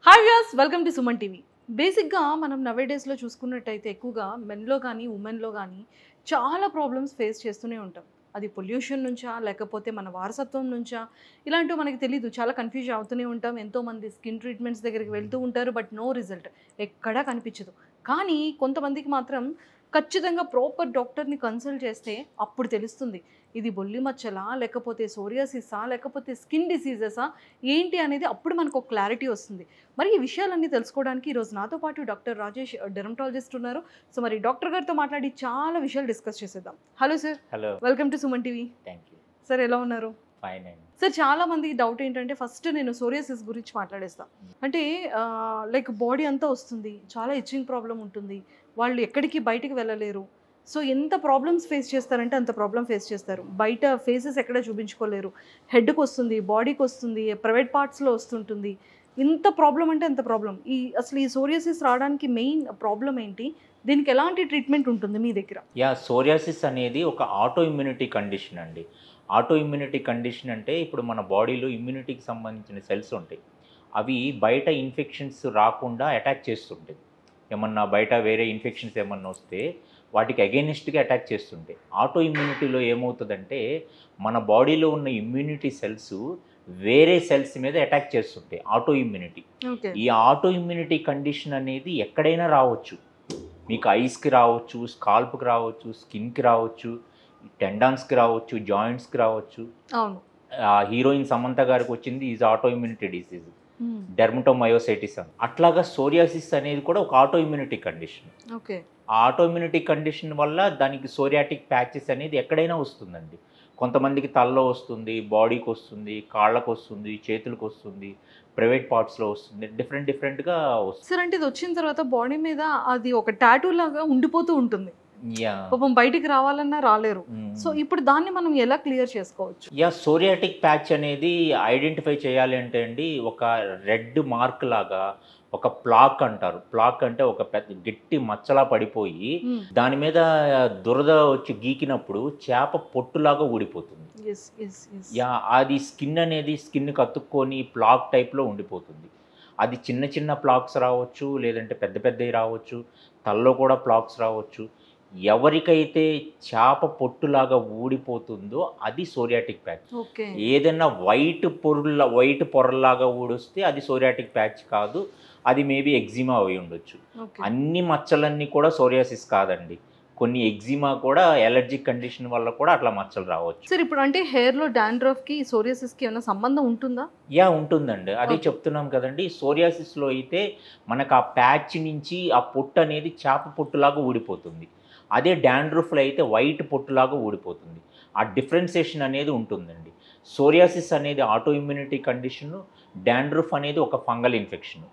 Hi viewers, welcome to Suman TV. బేసిక్గా మనం నవేడేస్లో చూసుకున్నట్టయితే ఎక్కువగా మెన్లో కానీ ఉమెన్లో కానీ చాలా ప్రాబ్లమ్స్ ఫేస్ చేస్తూనే ఉంటాం. అది పొల్యూషన్ నుంచా లేకపోతే మన వారసత్వం నుంచా ఇలాంటివి మనకి తెలీదు. చాలా కన్ఫ్యూజ్ అవుతూనే ఉంటాం. ఎంతోమంది స్కిన్ ట్రీట్మెంట్స్ దగ్గరికి వెళ్తూ ఉంటారు, బట్ నో రిజల్ట్, ఎక్కడా కనిపించదు. కానీ కొంతమందికి మాత్రం ఖచ్చితంగా ప్రాపర్ డాక్టర్ని కన్సల్ట్ చేస్తే అప్పుడు తెలుస్తుంది ఇది బొల్లి మచ్చలా లేకపోతే సోరియాసిసా లేకపోతే స్కిన్ డిసీజెసా ఏంటి అనేది అప్పుడు మనకు ఒక క్లారిటీ వస్తుంది. మరి ఈ విషయాలన్నీ తెలుసుకోవడానికి ఈరోజు నాతో పాటు డాక్టర్ రాజేష్ డెర్మటాలజిస్ట్ ఉన్నారు. సో మరి డాక్టర్ గారితో మాట్లాడి చాలా విషయాలు డిస్కస్ చేసేద్దాం. Hello sir. Hello, welcome to Suman TV. Thank you. Sir ఎలా ఉన్నారు? ఫైన్ అండి. సార్ చాలా మంది డౌట్ ఏంటంటే ఫస్ట్ నేను సోరియాసిస్ గురించి మాట్లాడేస్తాను. అంటే లైక్ బాడీ అంతా వస్తుంది, చాలా ఇచ్చింగ్ ప్రాబ్లం ఉంటుంది, వాళ్ళు ఎక్కడికి బయటికి వెళ్ళలేరు. సో ఎంత ప్రాబ్లమ్స్ ఫేస్ చేస్తారంటే అంత ప్రాబ్లం ఫేస్ చేస్తారు. బయట ఫేసెస్ ఎక్కడ చూపించుకోలేరు, హెడ్కి వస్తుంది, బాడీకి వస్తుంది, ప్రైవేట్ పార్ట్స్లో వస్తుంటుంది. ఇంత ప్రాబ్లం అంటే అంత ప్రాబ్లం. అసలు ఈ సోరియాసిస్ రావడానికి మెయిన్ ప్రాబ్లం ఏంటి? దీనికి ఎలాంటి ట్రీట్మెంట్ ఉంటుంది మీ దగ్గర? సోరియాసిస్ అనేది ఒక ఆటో ఇమ్యూనిటీ కండిషన్ అండి. ఆటో ఇమ్యూనిటీ కండిషన్ అంటే ఇప్పుడు మన బాడీలో ఇమ్యూనిటీకి సంబంధించిన సెల్స్ ఉంటాయి. అవి బయట ఇన్ఫెక్షన్స్ రాకుండా అటాక్ చేస్తుంటాయి. ఏమన్నా బయట వేరే ఇన్ఫెక్షన్స్ ఏమన్నా వస్తే వాటికి అగెయినిస్ట్గా అటాక్ చేస్తుంటాయి. ఆటో ఇమ్యూనిటీలో ఏమవుతుందంటే మన బాడీలో ఉన్న ఇమ్యూనిటీ సెల్స్ వేరే సెల్స్ మీద అటాక్ చేస్తుంటాయి. Auto immunity. ఈ ఆటో ఇమ్యూనిటీ కండిషన్ అనేది ఎక్కడైనా రావచ్చు. మీకు ఐస్కి రావచ్చు, స్కాల్ప్కి రావచ్చు, స్కిన్కి రావచ్చు, టెండాన్స్కి రావచ్చు, జాయింట్స్కి రావచ్చు. అవును, హీరోయిన్ సమంత గారికి వచ్చింది is auto immunity disease, dermatomyositis అని. అట్లాగా సోరియాసిస్ అనేది కూడా ఒక ఆటో ఇమ్యూనిటీ కండిషన్. ఓకే. ఆ ఆటో ఇమ్యూనిటీ కండిషన్ వల్ల దానికి సోరియాటిక్ ప్యాచెస్ అనేది ఎక్కడైనా వస్తుందండి. కొంతమందికి తలలో వస్తుంది, బాడీకి వస్తుంది, కాళ్ళకు వస్తుంది, చేతులకు వస్తుంది, ప్రైవేట్ పార్ట్స్లో వస్తుంది, డిఫరెంట్గా వస్తుంది. సార్ అంటే ఇది వచ్చిన తర్వాత బాడీ మీద అది ఒక టాటూ లాగా ఉండిపోతూ ఉంటుంది. పాపం బయటికి రావాలన్నా రాలేరు. సో ఇప్పుడు దాన్ని మనం ఎలా క్లియర్ చేసుకోవచ్చు? సోరియాటిక్ ప్యాచ్ అనేది ఐడెంటిఫై చేయాలి అంటే అండి, ఒక రెడ్ మార్క్ లాగా ఒక ప్లాక్ అంటారు. ప్లాక్ అంటే ఒక పెద్ద గట్టి మచ్చలా పడిపోయి దాని మీద దురద వచ్చి గీకినప్పుడు చేప పొట్టులాగా ఊడిపోతుంది. అది స్కిన్ అనేది స్కిన్ కత్తుక్కొని ప్లాక్ టైప్లో ఉండిపోతుంది. అది చిన్న చిన్న ప్లాక్స్ రావచ్చు, లేదంటే పెద్ద పెద్దవి రావచ్చు, తలలో కూడా ప్లాక్స్ రావచ్చు. ఎవరికైతే చేప పొట్టులాగా ఊడిపోతుందో అది సోరియాటిక్ ప్యాచ్. ఏదైనా వైట్ పొరల్లాగా ఊడొస్తే అది సోరియాటిక్ ప్యాచ్ కాదు, అది మేబీ ఎగ్జిమా అయి ఉండొచ్చు. అన్ని మచ్చలన్నీ కూడా సోరియాసిస్ కాదండి. కొన్ని ఎగ్జిమా కూడా ఎలర్జిక్ కండిషన్ వల్ల కూడా అట్లా మచ్చలు రావచ్చు. సార్ ఇప్పుడు అంటే హెయిర్లో డాండ్రఫ్కి సోరియాసిస్కి ఏమైనా సంబంధం ఉంటుందా? ఉంటుందండి. అదే చెప్తున్నాం కదండి. సోరియాసిస్లో అయితే మనకు ఆ ప్యాచ్ నుంచి ఆ పొట్టు అనేది చేప పొట్టులాగా ఊడిపోతుంది. అదే డాండ్రఫ్లో అయితే వైట్ పొట్టులాగా ఊడిపోతుంది. ఆ డిఫరెన్సియేషన్ అనేది ఉంటుందండి. సోరియాసిస్ అనేది ఆటో ఇమ్యూనిటీ కండిషను, డాండ్రఫ్ అనేది ఒక ఫంగల్ ఇన్ఫెక్షన్.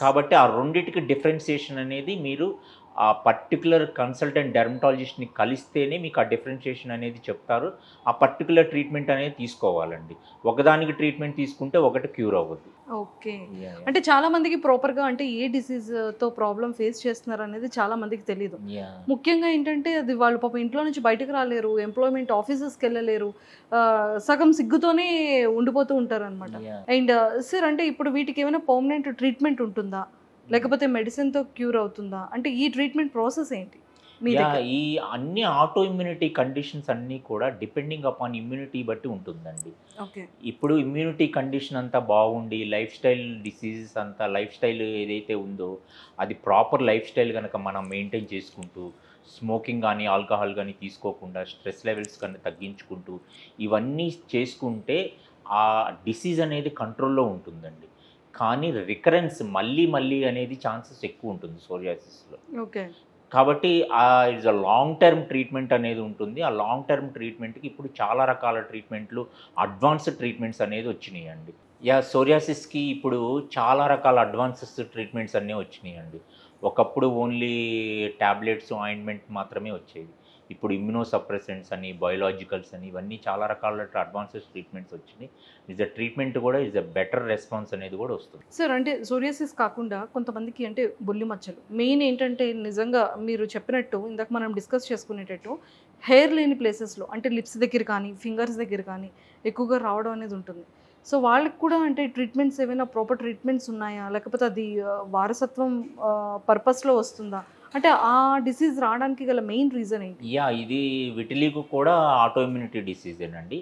కాబట్టి ఆ రెండింటికి డిఫరెన్సియేషన్ అనేది మీరు ఆ పర్టికులర్ కన్సల్టెంట్ డెర్మటాలజిస్ట్ని కలిస్తేనే మీకు ఆ డిఫరెన్షియేషన్ అనేది చెప్తారు. ఆ పర్టికులర్ ట్రీట్మెంట్ అనేది తీసుకోవాలండి. ఒకదానికి ట్రీట్మెంట్ తీసుకుంటే ఒకటి క్యూర్ అవ్వద్దు. ఓకే. అంటే చాలా మందికి ప్రాపర్గా అంటే ఏ డిసీజ్తో ప్రాబ్లం ఫేస్ చేస్తున్నారు అనేది చాలా మందికి తెలియదు. ముఖ్యంగా ఏంటంటే అది వాళ్ళు పాపం ఇంట్లో నుంచి బయటకు రాలేరు, ఎంప్లాయ్మెంట్ ఆఫీసెస్కి వెళ్ళలేరు, సగం సిగ్గుతోనే ఉండిపోతూ ఉంటారు అనమాట. అండ్ సార్ అంటే ఇప్పుడు వీటికి ఏమైనా పర్మనెంట్ ట్రీట్మెంట్ ఉంటుందా లేకపోతే మెడిసిన్తో క్యూర్ అవుతుందా? అంటే ఈ ట్రీట్మెంట్ ప్రాసెస్ ఏంటి? ఈ అన్ని ఆటో ఇమ్యూనిటీ కండిషన్స్ అన్నీ కూడా డిపెండింగ్ అపాన్ ఇమ్యూనిటీ బట్టి ఉంటుందండి. ఇప్పుడు ఇమ్యూనిటీ కండిషన్ అంతా బాగుండి లైఫ్ స్టైల్ డిసీజెస్ అంతా లైఫ్ స్టైల్ ఏదైతే ఉందో అది ప్రాపర్ లైఫ్ స్టైల్ కనుక మనం మెయింటైన్ చేసుకుంటూ, స్మోకింగ్ కానీ ఆల్కహాల్ కానీ తీసుకోకుండా, స్ట్రెస్ లెవెల్స్ కానీ తగ్గించుకుంటూ ఇవన్నీ చేసుకుంటే ఆ డిసీజ్ అనేది కంట్రోల్లో ఉంటుందండి. కానీ రికరెన్స్ మళ్ళీ అనేది ఛాన్సెస్ ఎక్కువ ఉంటుంది సోరియాసిస్లో. కాబట్టి it's a long term treatment అనేది ఉంటుంది. ఆ లాంగ్ టర్మ్ ట్రీట్మెంట్కి ఇప్పుడు చాలా రకాల ట్రీట్మెంట్లు, అడ్వాన్స్డ్ ట్రీట్మెంట్స్ అనేది వచ్చినాయండి. సోరియాసిస్కి ఇప్పుడు చాలా రకాల అడ్వాన్సెస్ ట్రీట్మెంట్స్ అన్నీ వచ్చినాయండి. ఒకప్పుడు ఓన్లీ ట్యాబ్లెట్స్, ఆయింట్మెంట్ మాత్రమే వచ్చేది. ఇప్పుడు ఇమ్యూనోసప్రెసెంట్స్ అని, బయోలాజికల్స్ అని ఇవన్నీ చాలా రకాల అడ్వాన్సెస్ ట్రీట్మెంట్స్ వచ్చినాయి. ఇస్ ద ట్రీట్మెంట్ కూడా ఇస్ ద బెటర్ రెస్పాన్స్ అనేది కూడా వస్తుంది. సార్ అంటే సోరియాసిస్ కాకుండా కొంతమందికి అంటే బొల్లి మచ్చలు మెయిన్ ఏంటంటే నిజంగా మీరు చెప్పినట్టు ఇందాక మనం డిస్కస్ చేసుకునేటట్టు హెయిర్ లేని ప్లేసెస్లో అంటే లిప్స్ దగ్గర కానీ ఫింగర్స్ దగ్గర కానీ ఎక్కువగా రావడం అనేది ఉంటుంది. సో వాళ్ళకి కూడా అంటే ట్రీట్మెంట్స్ ఏమైనా ప్రాపర్ ట్రీట్మెంట్స్ ఉన్నాయా, లేకపోతే అది వారసత్వం పర్పస్లో వస్తుందా, అంటే ఆ డిసీజ్ రావడానికి గల మెయిన్ రీజన్ ఏంటి? యా, ఇది విటిలిగో కూడా ఆటో ఇమ్యూనిటీ డిసీజేనండి.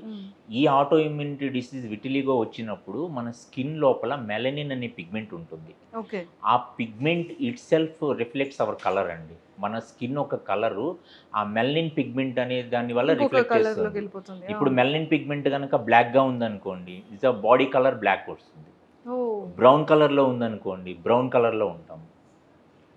ఈ ఆటో ఇమ్యూనిటీ డిసీజ్ విటిలిగో వచ్చినప్పుడు మన స్కిన్ లోపల మెలనిన్ అనే పిగ్మెంట్ ఉంటుంది. ఓకే. ఆ pigment itself reflects our colour అండి. మన స్కిన్ ఒక కలరు, ఆ మెలనిన్ పిగ్మెంట్ అనే దాని వల్ల రిఫ్లెక్ట్ చేస్తుంది. వెళ్ళిపోతుంది. ఇప్పుడు మెలనిన్ పిగ్మెంట్ కనుక బ్లాక్గా ఉందనుకోండి, ఇట్స్ బాడీ కలర్ బ్లాక్ వస్తుంది. బ్రౌన్ కలర్లో ఉందనుకోండి, బ్రౌన్ కలర్లో ఉంటాం.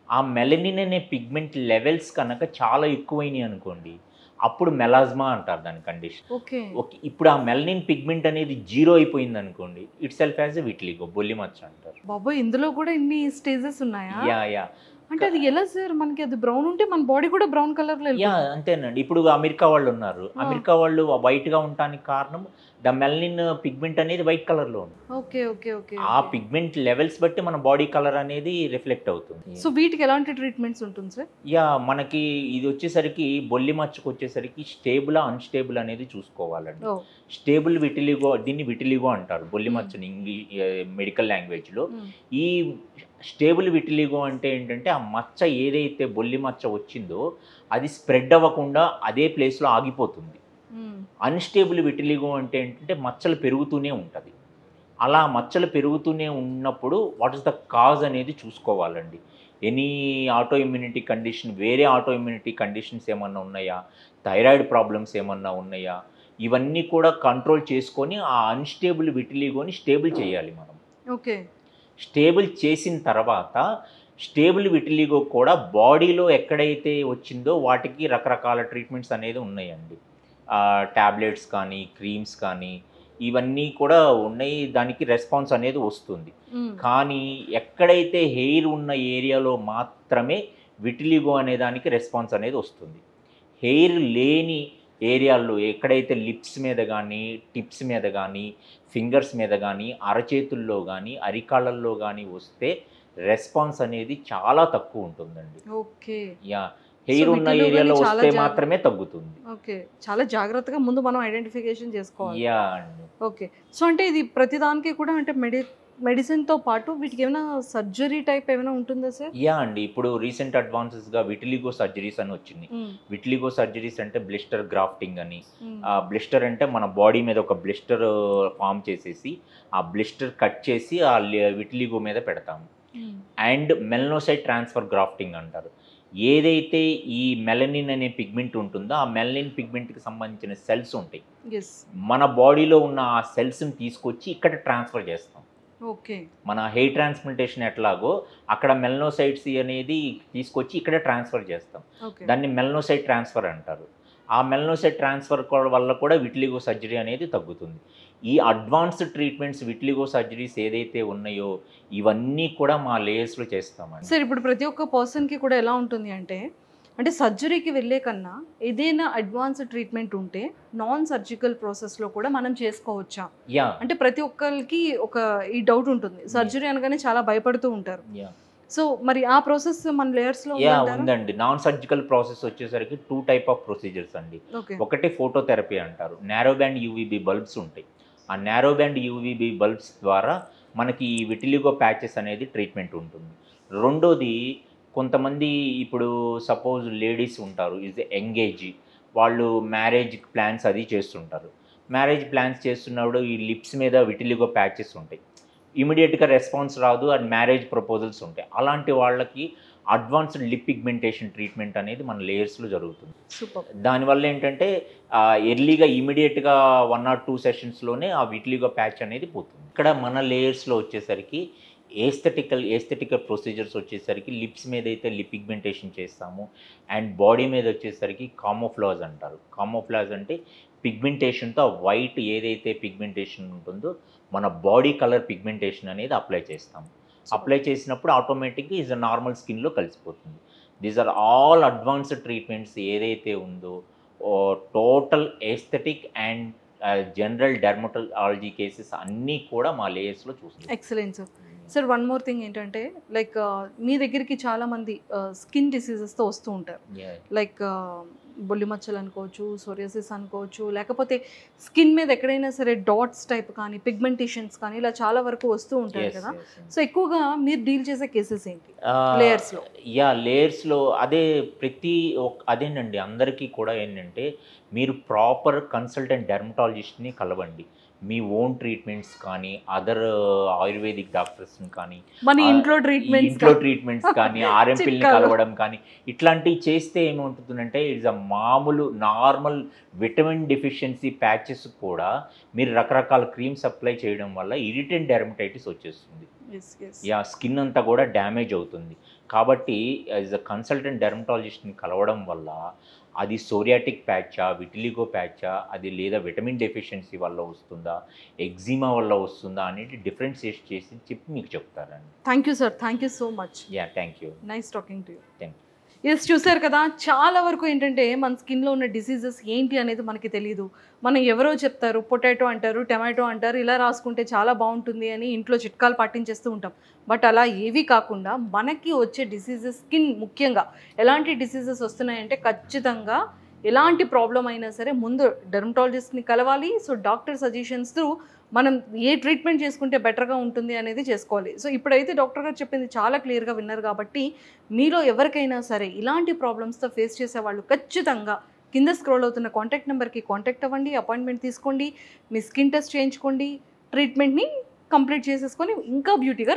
ఆ మెలనిన్ అనే పిగ్మెంట్ లెవెల్స్ కనుక చాలా ఎక్కువైనాయి అనుకోండి, అప్పుడు మెలాజ్మా అంటారు దాని కండిషన్. ఓకే. ఓకే, ఇప్పుడు ఆ మెలనిన్ పిగ్మెంట్ అనేది జీరో అయిపోయింది అనుకోండి, ఇట్ సెల్ఫ్ యాజ్ విటిలిగో, బొల్లి మచ్చ అంటారు. బాబోయ్, ఇందులో కూడా ఇన్ని స్టేజెస్ ఉన్నాయా? యా యా అంటే అది ఎలా సార్, మనకి అది బ్రౌన్ ఉంటే మన బాడీ కూడా బ్రౌన్ కలర్ లో యా అంతేనండి. ఇప్పుడు అమెరికా వాళ్ళు ఉన్నారు, అమెరికా వాళ్ళు వైట్గా ఉండటానికి కారణం ద మెలనిన్ పిగ్మెంట్ అనేది వైట్ కలర్లో ఉంది. Okay okay okay. ఆ పిగ్మెంట్ లెవెల్స్ బట్టి మన బాడీ కలర్ అనేది రిఫ్లెక్ట్ అవుతుంది. సో వీటికి ఎలాంటి ట్రీట్మెంట్స్ ఉంటుంది సార్? యా, మనకి ఇది వచ్చేసరికి బొల్లి మచ్చకు వచ్చేసరికి స్టేబుల్ అన్స్టేబుల్ అనేది చూసుకోవాలండి. స్టేబుల్ విటిలిగో, దీన్ని విటిలిగో అంటారు బొల్లి మచ్చని ఇంగ్లీష్ మెడికల్ లాంగ్వేజ్లో. ఈ స్టేబుల్ విటిలిగో అంటే ఏంటంటే ఆ మచ్చ ఏదైతే బొల్లి మచ్చ వచ్చిందో అది స్ప్రెడ్ అవ్వకుండా అదే ప్లేస్లో ఆగిపోతుంది. అన్స్టేబుల్ విటిలిగో అంటే ఏంటంటే మచ్చలు పెరుగుతూనే ఉంటుంది. అలా మచ్చలు పెరుగుతూనే ఉన్నప్పుడు వాట్ ఇస్ ద కాజ్ అనేది చూసుకోవాలండి. ఎనీ ఆటో ఇమ్యూనిటీ కండిషన్, వేరే ఆటో ఇమ్యూనిటీ కండిషన్స్ ఏమన్నా ఉన్నాయా, థైరాయిడ్ ప్రాబ్లమ్స్ ఏమన్నా ఉన్నాయా, ఇవన్నీ కూడా కంట్రోల్ చేసుకొని ఆ అన్స్టేబుల్ విటిలిగోని స్టేబుల్ చేయాలి మనం. ఓకే. స్టేబుల్ చేసిన తర్వాత స్టేబుల్ విటిలిగో కూడా బాడీలో ఎక్కడైతే వచ్చిందో వాటికి రకరకాల ట్రీట్మెంట్స్ అనేది ఉన్నాయండి. ట్యాబ్లెట్స్ కానీ, క్రీమ్స్ కానీ, ఇవన్నీ కూడా ఉన్నాయి. దానికి రెస్పాన్స్ అనేది వస్తుంది. కానీ ఎక్కడైతే హెయిర్ ఉన్న ఏరియాలో మాత్రమే విటిలిగో అనే దానికి రెస్పాన్స్ అనేది వస్తుంది. హెయిర్ లేని ఏరియాల్లో ఎక్కడైతే లిప్స్ మీద కానీ, టిప్స్ మీద కానీ, ఫింగర్స్ మీద కానీ, అరచేతుల్లో కానీ, అరికాళ్ళల్లో కానీ వస్తే రెస్పాన్స్ అనేది చాలా తక్కువ ఉంటుందండి. ఓకే. యా, హెయిర్ ఉన్న ఏరియాలో వస్తే మాత్రమే తగ్గుతుంది. ఓకే, చాలా జాగ్రత్తగా ముందు మనం ఐడెంటిఫికేషన్ చేసుకోవాలి. యా అండి. ఓకే. సో అంటే ఇది ప్రతిదానికి కూడా అంటే మెడిసిన్తో పాటు వీటికి ఏమైనా సర్జరీ టైప్ ఏమైనా ఉంటుందా సార్? యా అండి, ఇప్పుడు రీసెంట్ అడ్వాన్సెస్గా విటిలిగో సర్జరీస్ అని వచ్చింది. విటిలిగో సర్జరీస్ అంటే బ్లిస్టర్ గ్రాఫ్టింగ్ అని. బ్లిస్టర్ అంటే మన బాడీ మీద ఒక బ్లిస్టర్ ఫామ్ చేసేసి ఆ బ్లిస్టర్ కట్ చేసి ఆ విటిలిగో మీద పెడతాము. అండ్ మెలనోసైట్ ట్రాన్స్ఫర్ గ్రాఫ్టింగ్ అంటారు. ఏదైతే ఈ మెలనిన్ అనే పిగ్మెంట్ ఉంటుందో ఆ మెలనిన్ పిగ్మెంట్కి సంబంధించిన సెల్స్ ఉంటాయి, మన బాడీలో ఉన్న ఆ సెల్స్ని తీసుకొచ్చి ఇక్కడ ట్రాన్స్ఫర్ చేస్తాం. ఓకే. మన హెయిర్ ట్రాన్స్ప్లాంటేషన్ ఎట్లాగో అక్కడ మెలనోసైట్స్ అనేది తీసుకొచ్చి ఇక్కడ ట్రాన్స్ఫర్ చేస్తాం. దాన్ని మెలనోసైట్ ట్రాన్స్ఫర్ అంటారు. ఆ మెలనోసైట్ ట్రాన్స్ఫర్ వల్ల కూడా విటిలిగో సర్జరీ అనేది తగ్గుతుంది. ఈ అడ్వాన్స్డ్ ట్రీట్మెంట్స్ విటిలిగో సర్జరీస్ ఏదైతే ఉన్నాయో ఇవన్నీ కూడా మా లేయర్స్లో చేస్తామండి. సార్ ఇప్పుడు ప్రతి ఒక్క పర్సన్కి కూడా ఎలా ఉంటుంది అంటే సర్జరీకి వెళ్ళే కన్నా ఏదైనా అడ్వాన్స్ ట్రీట్మెంట్ ఉంటే నాన్ సర్జికల్ ప్రాసెస్లో కూడా మనం చేసుకోవచ్చా? అంటే ప్రతి ఒక్కరికి ఒక ఈ డౌట్ ఉంటుంది, సర్జరీ అనగానే చాలా భయపడుతూ ఉంటారు. సో మరి ఆ ప్రాసెస్ మన లేయర్స్లో ఉందండి. నాన్ సర్జికల్ ప్రాసెస్ వచ్చేసరికి 2 టైప్ ఆఫ్ ప్రొసీజర్స్ అండి. ఒకటి ఫోటోథెరపీ అంటారు. నారో బ్యాండ్ యూవీబీ బల్బ్స్ ఉంటాయి. ఆ నారో బ్యాండ్ యూవీబీ బల్బ్స్ ద్వారా మనకి ఈ విటిలిగో ప్యాచెస్ అనేది ట్రీట్మెంట్ ఉంటుంది. రెండోది, కొంతమంది ఇప్పుడు సపోజ్ లేడీస్ ఉంటారు, ఈజ్ ఎంగేజ్, వాళ్ళు మ్యారేజ్ ప్లాన్స్ అది చేస్తుంటారు. మ్యారేజ్ ప్లాన్స్ చేస్తున్నప్పుడు ఈ లిప్స్ మీద విటిలిగో ప్యాచెస్ ఉంటాయి, ఇమీడియట్గా రెస్పాన్స్ రాదు, అండ్ మ్యారేజ్ ప్రపోజల్స్ ఉంటాయి. అలాంటి వాళ్ళకి అడ్వాన్స్డ్ లిప్ పిగ్మెంటేషన్ ట్రీట్మెంట్ అనేది మన లేయర్స్లో జరుగుతుంది. దానివల్ల ఏంటంటే ఎర్లీగా ఇమీడియట్గా 1 or 2 సెషన్స్లోనే ఆ విటిలిగో ప్యాచ్ అనేది పోతుంది. ఇక్కడ మన లేయర్స్లో వచ్చేసరికి ఏస్థెటికల్ ప్రొసీజర్స్ వచ్చేసరికి లిప్స్ మీద అయితే లిప్ పిగ్మెంటేషన్ చేస్తాము, అండ్ బాడీ మీద వచ్చేసరికి కామోఫ్లాజ్ అంటారు. కామోఫ్లాజ్ అంటే పిగ్మెంటేషన్తో వైట్ ఏదైతే పిగ్మెంటేషన్ ఉంటుందో మన బాడీ కలర్ పిగ్మెంటేషన్ అనేది అప్లై చేస్తాము. అప్లై చేసినప్పుడు ఆటోమేటిక్గా ఈజ్ నార్మల్ స్కిన్లో కలిసిపోతుంది. These are all advanced treatments ఏదైతే ఉందో total aesthetic and general dermatology cases అన్నీ కూడా మా లేయర్స్లో చూస్తాం. Excellent sir. Sir one more thing ఏంటంటే లైక్ మీ దగ్గరికి చాలామంది స్కిన్ డిసీజెస్తో వస్తూ ఉంటారు. లైక్ బొల్లి మచ్చలు అనుకోవచ్చు, సోరియాసిస్ అనుకోవచ్చు, లేకపోతే స్కిన్ మీద ఎక్కడైనా సరే డాట్స్ టైప్ కానీ పిగ్మెంటేషన్స్ కానీ ఇలా చాలా వరకు వస్తూ ఉంటాయి కదా. సో ఎక్కువగా మీరు డీల్ చేసే కేసెస్ ఏంటి లేయర్స్లో? లేయర్స్లో అదే అదేనండి, అందరికీ కూడా ఏంటంటే మీరు ప్రాపర్ కన్సల్టెంట్ డెర్మటాలజిస్ట్ని కలవండి. మీ ఓన్ ట్రీట్మెంట్స్ కానీ అదర్ ఆయుర్వేదిక్ డాక్టర్స్ని కానీ మన ఇంట్లో ట్రీట్మెంట్స్ కానీ ఆర్ఎంపీల్ని కలవడం కానీ ఇట్లాంటివి చేస్తే ఏమవుతుందంటే ఇట్స్ మామూలు నార్మల్ విటమిన్ డెఫిషియన్సీ ప్యాచెస్ కూడా మీరు రకరకాల క్రీమ్స్ అప్లై చేయడం వల్ల ఇరిటెంట్ డెర్మటైటిస్ వచ్చేస్తుంది. స్కిన్ అంతా కూడా డ్యామేజ్ అవుతుంది. కాబట్టి యాజ్ అ కన్సల్టెంట్ డెర్మటాలజిస్ట్ని కలవడం వల్ల అది సోరియాటిక్ ప్యాచా, విటిలిగో ప్యాచా, అది లేదా విటమిన్ డెఫిషియన్సీ వల్ల వస్తుందా, ఎగ్జిమా వల్ల వస్తుందా అనేది డిఫరెన్షియేట్ చేసి చెప్పి మీకు చెప్తారండి. Thank you sir, thank you so much. Thank you. Nice talking to you. Thank you. Yes, చూసారు కదా, చాలా వరకు ఏంటంటే మన స్కిన్లో ఉన్న డిసీజెస్ ఏంటి అనేది మనకి తెలియదు. మనం ఎవరో చెప్తారు, పొటాటో అంటారు, టమాటో అంటారు, ఇలా రాసుకుంటే చాలా బాగుంటుంది అని ఇంట్లో చిట్కాలు పాటించేస్తూ ఉంటాం. బట్ అలా ఏవి కాకుండా మనకి వచ్చే డిసీజెస్, స్కిన్ ముఖ్యంగా ఎలాంటి డిసీజెస్ వస్తున్నాయంటే ఖచ్చితంగా ఎలాంటి ప్రాబ్లం అయినా సరే ముందు డెర్మటాలజిస్ట్ని కలవాలి. సో డాక్టర్ సజెషన్స్ త్రూ మనం ఏ ట్రీట్మెంట్ చేసుకుంటే బెటర్గా ఉంటుంది అనేది చేసుకోవాలి. సో ఇప్పుడైతే డాక్టర్ గారు చెప్పింది చాలా క్లియర్గా విన్నారు కాబట్టి మీలో ఎవరికైనా సరే ఇలాంటి ప్రాబ్లమ్స్తో ఫేస్ చేసే వాళ్ళు ఖచ్చితంగా కింద స్క్రోల్ అవుతున్న కాంటాక్ట్ నెంబర్కి కాంటాక్ట్ అవ్వండి, అపాయింట్మెంట్ తీసుకోండి, మీ స్కిన్ టెస్ట్ చేయించుకోండి, ట్రీట్మెంట్ని కంప్లీట్ చేసేసుకొని ఇంకా బ్యూటీగా